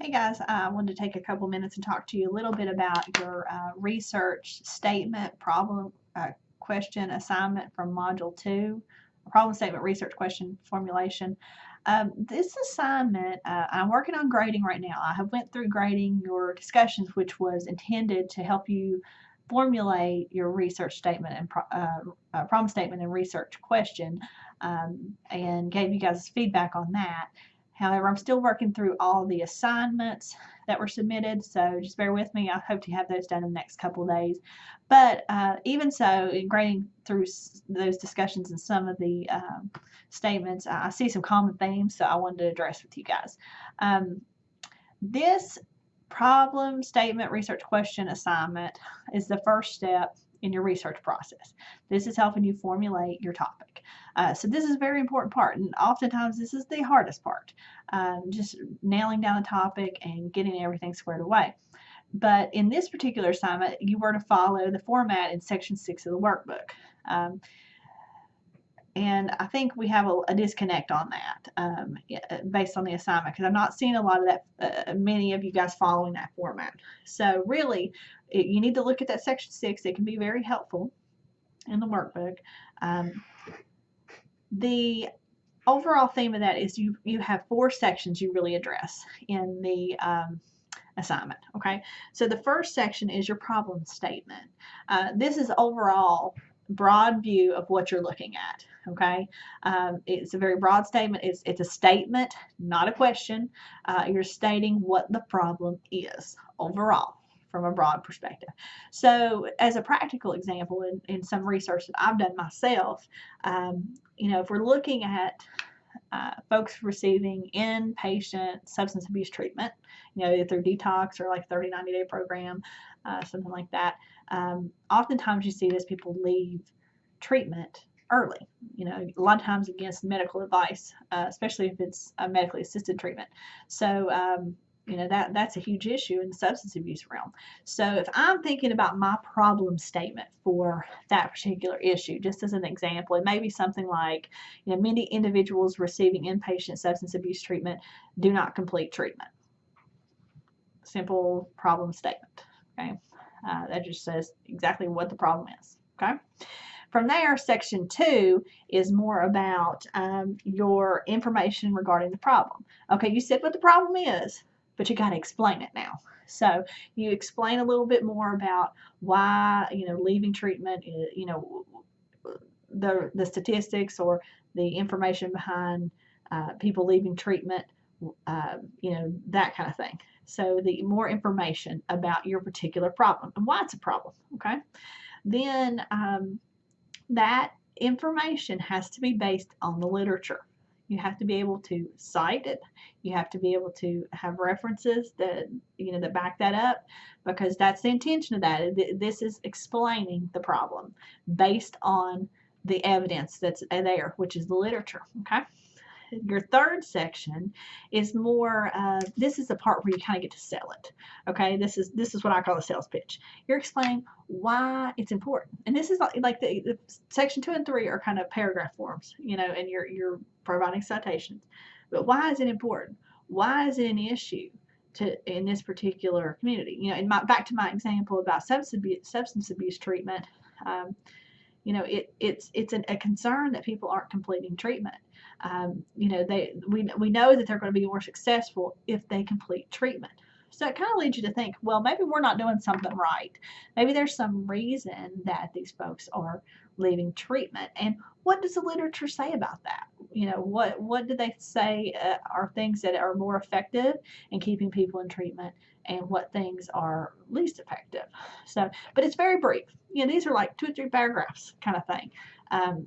Hey guys, I wanted to take a couple minutes and talk to you a little bit about your research statement, problem, question, assignment from Module 2, problem statement, research question formulation. This assignment, I'm working on grading right now. I have went through grading your discussions, which was intended to help you formulate your research statement and problem statement and research question, and gave you guys feedback on that. However, I'm still working through all the assignments that were submitted, so just bear with me. I hope to have those done in the next couple of days. But even so, in grading through those discussions and some of the statements, I see some common themes, so I wanted to address with you guys. This problem statement research question assignment is the first step in your research process. This is helping you formulate your topic. So this is a very important part, and oftentimes this is the hardest part, just nailing down the topic and getting everything squared away. But in this particular assignment, you were to follow the format in section 6 of the workbook. And I think we have a disconnect on that based on the assignment, because I'm not seeing a lot of that, many of you guys following that format. So really, you need to look at that section 6. It can be very helpful in the workbook. The overall theme of that is you have 4 sections you really address in the assignment. Okay, so the first section is your problem statement. This is overall broad view of what you're looking at. Okay, it's a very broad statement. It's a statement, not a question. You're stating what the problem is overall from a broad perspective. So as a practical example, in some research that I've done myself, if we're looking at folks receiving inpatient substance abuse treatment, through detox or like 30, 90-day program, something like that. Oftentimes you see this, people leave treatment early, a lot of times against medical advice, especially if it's a medically assisted treatment. So, that's a huge issue in the substance abuse realm. So if I'm thinking about my problem statement for that particular issue, just as an example, it may be something like, many individuals receiving inpatient substance abuse treatment do not complete treatment. Simple problem statement. Okay, that just says exactly what the problem is. Okay. From there, section 2 is more about your information regarding the problem. Okay, you said what the problem is, but you got to explain it now. So you explain a little bit more about why, leaving treatment, the statistics or the information behind people leaving treatment, that kind of thing. So the more information about your particular problem and why it's a problem. Okay, then that information has to be based on the literature. You have to be able to cite it. You have to be able to have references that that back that up, because that's the intention of that. This is explaining the problem based on the evidence that's there, which is the literature. Okay. Your third section is more, this is the part where you kind of get to sell it. Okay, this is what I call a sales pitch. You're explaining why it's important, and this is like the section 2 and 3 are kind of paragraph forms, and you're providing citations. But why is it important? Why is it an issue in this particular community? Back to my example about substance abuse treatment. It's a concern that people aren't completing treatment. We know that they're going to be more successful if they complete treatment. So it kind of leads you to think, well, maybe we're not doing something right. Maybe there's some reason that these folks are leaving treatment. And what does the literature say about that? What do they say are things that are more effective in keeping people in treatment, and what things are least effective? So, but it's very brief. These are like 2 or 3 paragraphs kind of thing.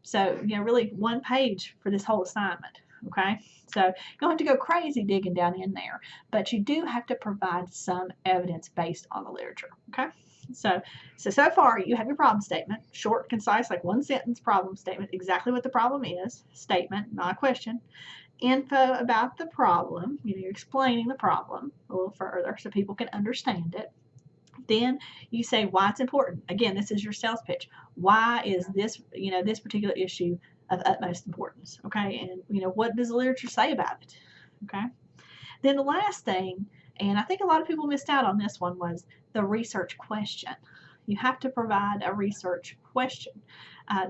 So, really 1 page for this whole assignment. Okay, so you don't have to go crazy digging down in there, but you do have to provide some evidence based on the literature. Okay, so far you have your problem statement, short, concise, like 1 sentence problem statement, exactly what the problem is, statement, not a question. Info about the problem, you're explaining the problem a little further so people can understand it. Then you say why it's important. Again, this is your sales pitch. Why is this, this particular issue of utmost importance? Okay, and what does the literature say about it? Okay. Then the last thing And I think a lot of people missed out on this one, was the research question. You have to provide a research question.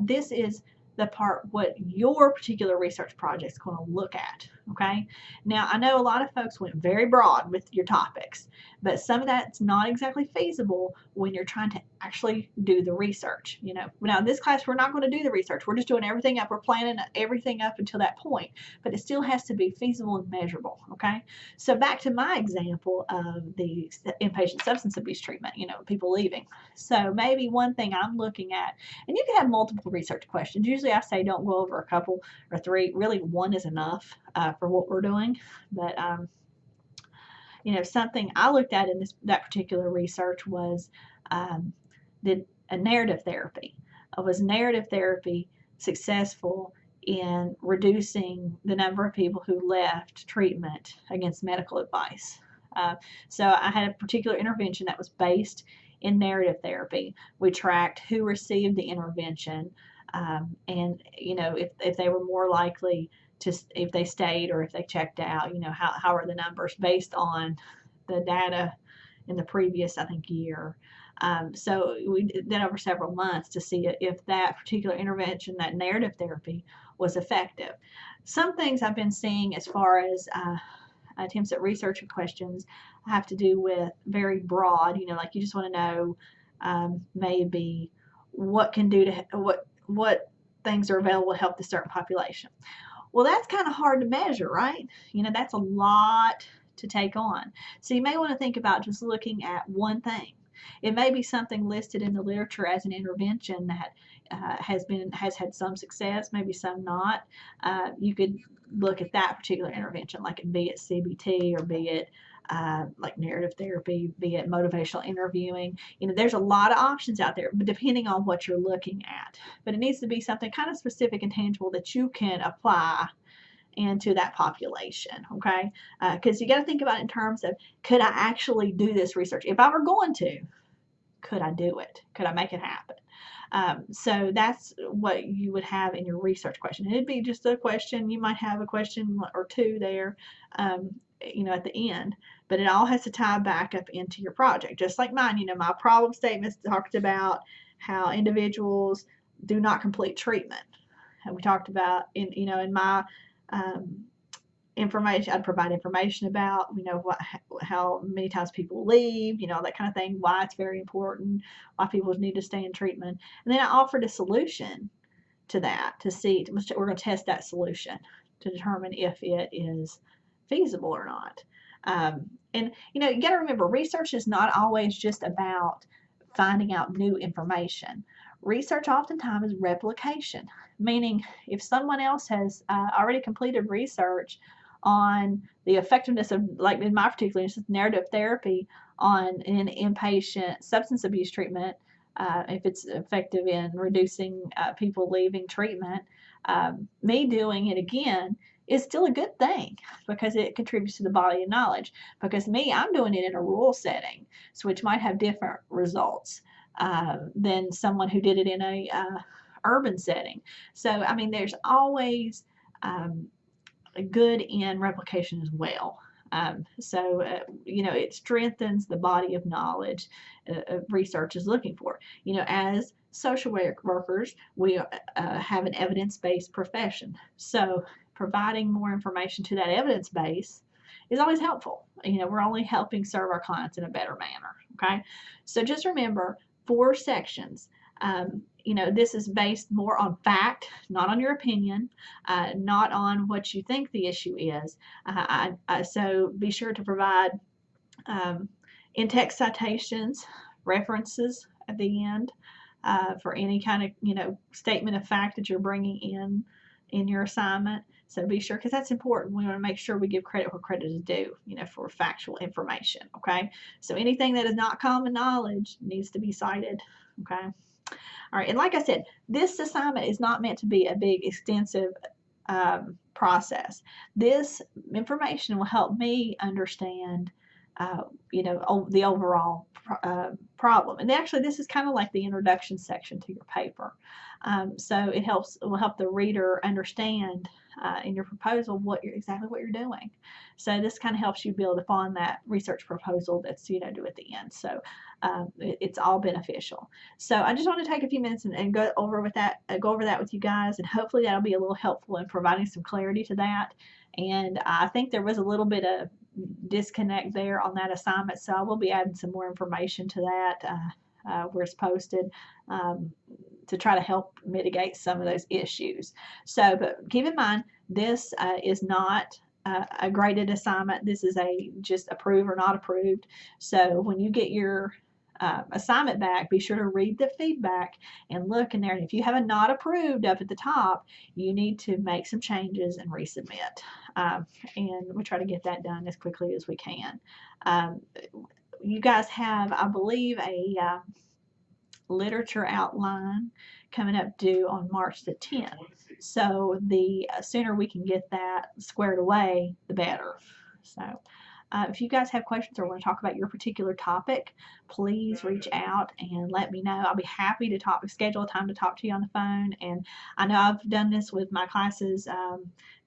This is the part what your particular research project is going to look at. Okay. Now, I know a lot of folks went very broad with your topics, but some of that's not exactly feasible when you're trying to actually do the research. Now in this class, we're not going to do the research. We're just doing everything up. We're planning everything up until that point, but it still has to be feasible and measurable. Okay. So back to my example of the inpatient substance abuse treatment, people leaving. So maybe one thing I'm looking at, and you can have multiple research questions. Usually I say don't go over a couple or three. Really, one is enough for what we're doing. But something I looked at in that particular research was did a narrative therapy. Was narrative therapy successful in reducing the number of people who left treatment against medical advice? So I had a particular intervention that was based in narrative therapy. We tracked who received the intervention, and if they were more likely to, if they stayed or if they checked out, how are the numbers based on the data in the previous, I think, year. So we did that over several months to see if that particular intervention, that narrative therapy, was effective. Some things I've been seeing as far as attempts at research questions have to do with very broad, like you just want to know maybe what can do to what things are available to help the certain population. Well, that's kind of hard to measure, right? That's a lot to take on. So you may want to think about just looking at one thing. It may be something listed in the literature as an intervention that has had some success, maybe some not. You could look at that particular intervention, like be it CBT or be it like narrative therapy, be it motivational interviewing. There's a lot of options out there, but depending on what you're looking at. But it needs to be something kind of specific and tangible that you can apply into that population, okay? Because you got to think about it in terms of, could I actually do this research? If I were going to, could I do it? Could I make it happen? So that's what you would have in your research question. It'd be just a question. You might have a question or two there, at the end, but it all has to tie back up into your project. Just like mine, my problem statements talked about how individuals do not complete treatment. And we talked about in my information, I'd provide information about, how many times people leave, that kind of thing, why it's very important, why people need to stay in treatment. And then I offered a solution to that to see, we're going to test that solution to determine if it is feasible or not. And, you got to remember, research is not always just about finding out new information. Research oftentimes is replication, meaning if someone else has already completed research on the effectiveness of, like in my particular instance, narrative therapy on an inpatient substance abuse treatment, if it's effective in reducing people leaving treatment, me doing it again is still a good thing because it contributes to the body of knowledge. Because I'm doing it in a rural setting, so which might have different results than someone who did it in a urban setting. So, I mean, there's always good in replication as well. It strengthens the body of knowledge research is looking for. As social workers, we have an evidence-based profession. So providing more information to that evidence base is always helpful. We're only helping serve our clients in a better manner. Okay. So just remember 4 sections. This is based more on fact, not on your opinion, not on what you think the issue is. So be sure to provide in-text citations, references at the end for any kind of, statement of fact that you're bringing in your assignment. So be sure, because that's important. We want to make sure we give credit where credit is due, for factual information. Okay. So anything that is not common knowledge needs to be cited. Okay. All right, and like I said, this assignment is not meant to be a big, extensive process. This information will help me understand, the overall problem. And actually, this is kind of like the introduction section to your paper. So it will help the reader understand in your proposal exactly what you're doing. So this kind of helps you build upon that research proposal that's due at the end. So it's all beneficial. So I just want to take a few minutes and go over that with you guys, and hopefully that'll be a little helpful in providing some clarity to that. And I think there was a little bit of disconnect there on that assignment, so I will be adding some more information to that where it's posted to try to help mitigate some of those issues. So, but keep in mind, this is not a graded assignment. This is just approved or not approved. So when you get your assignment back, be sure to read the feedback and look in there. And if you have a not approved up at the top, you need to make some changes and resubmit. And we try to get that done as quickly as we can. You guys have, I believe, a literature outline coming up due on March the 10th. So the sooner we can get that squared away, the better. So if you guys have questions or want to talk about your particular topic, please reach out and let me know. I'll be happy to schedule a time to talk to you on the phone. And I know I've done this with my classes,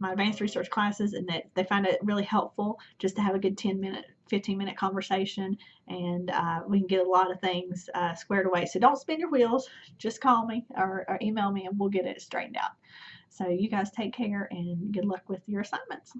my advanced research classes, and that they find it really helpful just to have a good 15-minute conversation, and we can get a lot of things squared away. So don't spin your wheels. Just call me or email me, and we'll get it straightened out. So you guys take care, and good luck with your assignments.